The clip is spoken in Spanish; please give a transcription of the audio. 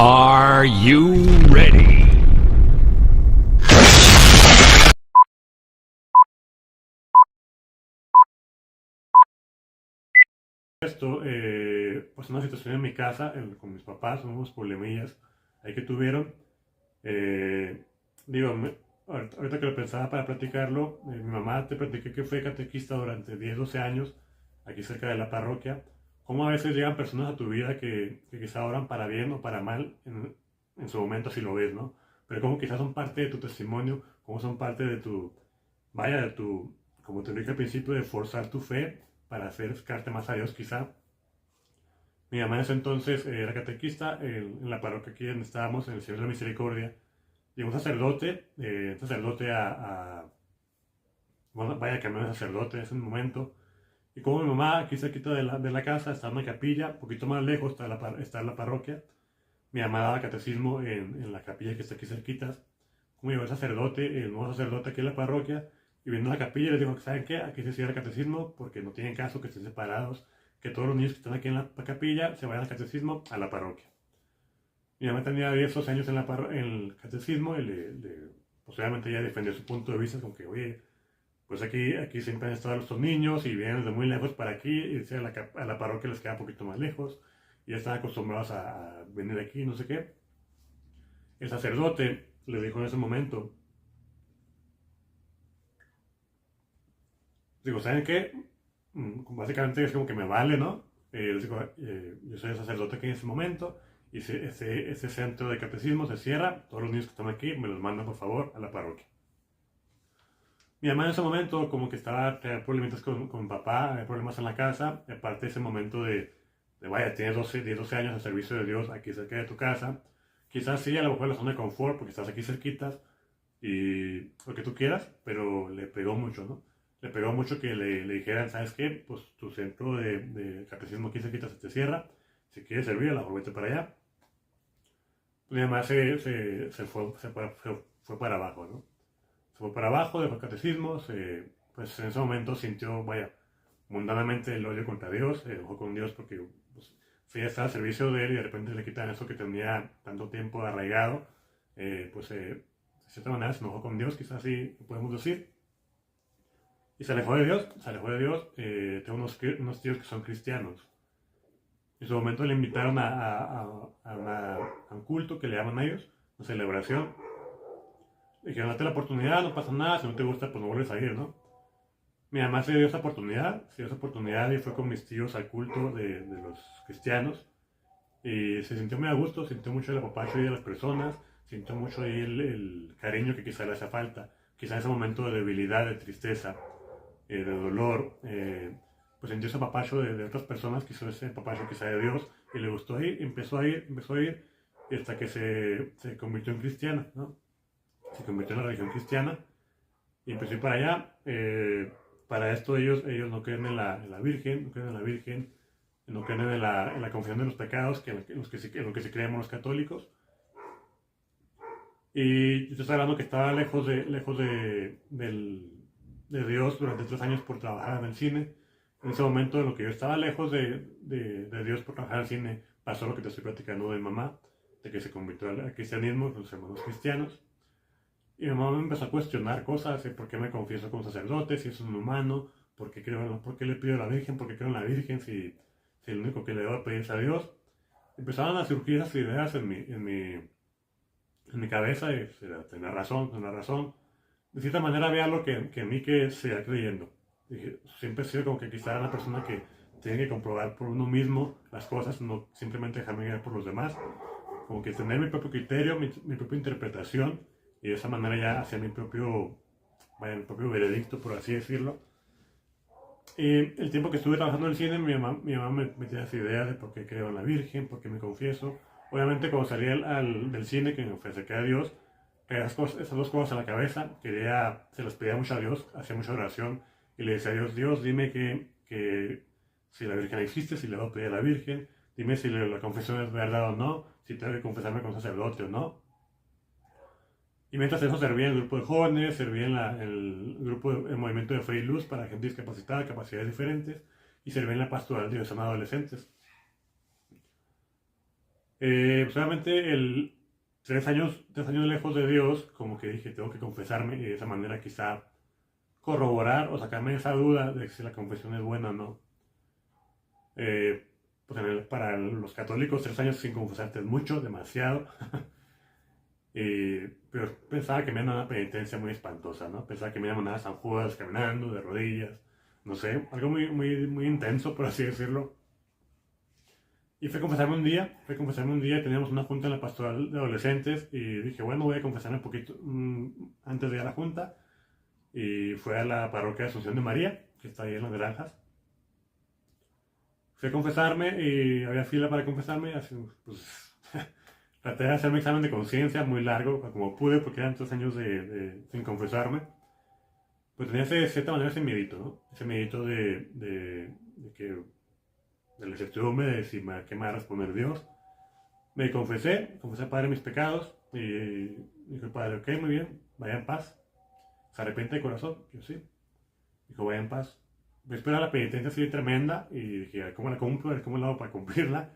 Are you ready? Esto, pues una situación en mi casa con mis papás, unos problemillas ahí que tuvieron. Eh, digo, ahorita que lo pensaba para platicarlo, mi mamá te platiqué que fue catequista durante 10 12 años, aquí cerca de la parroquia. Cómo a veces llegan personas a tu vida que quizá oran para bien o para mal en su momento, si lo ves, ¿no? Pero como quizás son parte de tu testimonio, como son parte de tu, vaya, de tu, como te dije al principio, de forzar tu fe para acercarte más a Dios quizá. Mi mamá en ese entonces era catequista en la parroquia aquí donde estábamos, en el Señor de la Misericordia. Llegó un sacerdote bueno, vaya cambió de sacerdote en ese momento. Y como mi mamá aquí cerquita de la casa, está en una capilla, un poquito más lejos está la parroquia. Mi mamá daba catecismo en la capilla que está aquí cerquita. Como llegó el nuevo sacerdote aquí en la parroquia, y viendo la capilla les dijo, ¿saben qué? Aquí se cierra el catecismo porque no tienen caso que estén separados, que todos los niños que están aquí en la capilla se vayan al catecismo a la parroquia. Mi mamá tenía 10 12 años en el catecismo y pues obviamente ella defendió su punto de vista como que, oye, pues aquí siempre han estado estos niños y vienen desde muy lejos para aquí, y a la parroquia les queda un poquito más lejos, y ya están acostumbrados a venir aquí, no sé qué. El sacerdote le dijo en ese momento, digo, ¿saben qué? Básicamente es como que me vale, ¿no? Les digo, yo soy el sacerdote aquí en ese momento, y si ese centro de catecismo se cierra, todos los niños que están aquí me los mandan por favor a la parroquia. Mi mamá en ese momento como que tenía problemas con papá, problemas en la casa, y aparte ese momento vaya, tienes 10, 12 años de servicio de Dios aquí cerca de tu casa, quizás sí, a lo mejor la zona de confort, porque estás aquí cerquitas, y lo que tú quieras, pero le pegó mucho, ¿no? Le pegó mucho que le dijeran, ¿sabes qué? Pues tu centro de catecismo aquí cerquita se te cierra, si quieres servir, a lo mejor vete para allá. Mi mamá fue para abajo, ¿no? Se fue para abajo, dejó el catecismo, pues en ese momento sintió, vaya, mundanamente el odio contra Dios, se enojó con Dios porque pues, sí, estaba al servicio de él y de repente le quitan eso que tenía tanto tiempo arraigado, de cierta manera se enojó con Dios, quizás así podemos decir, y se alejó de Dios. Tengo unos tíos que son cristianos. En su momento le invitaron a un culto que le llaman a ellos, una celebración. Le dijeron, date la oportunidad, no pasa nada, si no te gusta, pues no vuelves a ir, ¿no? Mi mamá se dio esa oportunidad y fue con mis tíos al culto de los cristianos. Y se sintió muy a gusto, sintió mucho el apapacho de las personas, sintió mucho ahí el cariño que quizá le hace falta, quizá ese momento de debilidad, de tristeza, de dolor, pues sintió ese apapacho de otras personas, quiso ese apapacho quizá de Dios, y le gustó ir, empezó a ir, y hasta que se convirtió en cristiana, ¿no? Se convirtió en la religión cristiana, y empezó a ir para allá. Para esto ellos no creen en la Virgen, no creen en la Virgen, no creen en la confesión de los pecados, en lo que sí creemos los católicos. Y yo estoy hablando que estaba de Dios durante 3 años por trabajar en el cine. En ese momento en lo que yo estaba lejos de Dios por trabajar en el cine, pasó lo que te estoy platicando de mamá, de que se convirtió al cristianismo, los hermanos cristianos. Y mi mamá me empezó a cuestionar cosas, ¿por qué me confieso con sacerdote, si es un humano? ¿Por qué le pido a la Virgen? ¿Por qué creo en la Virgen si lo único que le debo pedir es a Dios? Empezaban a surgir esas ideas en mi cabeza y tenía razón, tenía razón. De cierta manera había algo que en mí que seguía creyendo. Dije, siempre he sido como que quizá una persona que tiene que comprobar por uno mismo las cosas, no simplemente dejarme guiar por los demás. Como que tener mi propio criterio, mi propia interpretación, y de esa manera ya hacer mi propio veredicto, por así decirlo. Y el tiempo que estuve trabajando en el cine, mi mamá me metía esa idea de por qué creo en la Virgen, por qué me confieso. Obviamente cuando salí del cine, que me acerqué a Dios, traía esas dos cosas a la cabeza, se las pedía mucho a Dios, hacía mucha oración, y le decía a Dios, Dios, dime que si la Virgen existe, si le voy a pedir a la Virgen, dime si la confesión es verdad o no, si tengo que confesarme con sacerdote o no. Y mientras eso servía en el grupo de jóvenes, servía el movimiento de Fe y Luz para gente discapacitada, capacidades diferentes, y servía en la pastoral de adolescentes. Pues obviamente 3 años lejos de Dios, como que dije, tengo que confesarme y de esa manera quizá corroborar o sacarme esa duda de si la confesión es buena o no. Pues para los católicos 3 años sin confesarte es mucho, demasiado. Pero pensaba que me iban a una penitencia muy espantosa, ¿no? Pensaba que me iban a mandar a San Judas caminando de rodillas, no sé, algo muy, muy, muy intenso, por así decirlo. Y fue a confesarme un día, teníamos una junta en la pastoral de adolescentes y dije, bueno, voy a confesarme un poquito antes de ir a la junta. Y fue a la parroquia de Asunción de María, que está ahí en las Granjas. Fui a confesarme y había fila para confesarme, así, pues traté de hacerme examen de conciencia muy largo, como pude, porque eran 3 años sin confesarme. Pues tenía de cierta manera ese miedito, ¿no? Ese miedito de que, de la incertidumbre de si qué me va a responder Dios. Me confesé al Padre mis pecados y dijo el Padre, ok, muy bien, vaya en paz. ¿Se arrepiente de corazón? Yo sí. Dijo, vaya en paz. Después de la penitencia así tremenda y dije, a ver cómo la cumplo, a ver cómo la hago para cumplirla.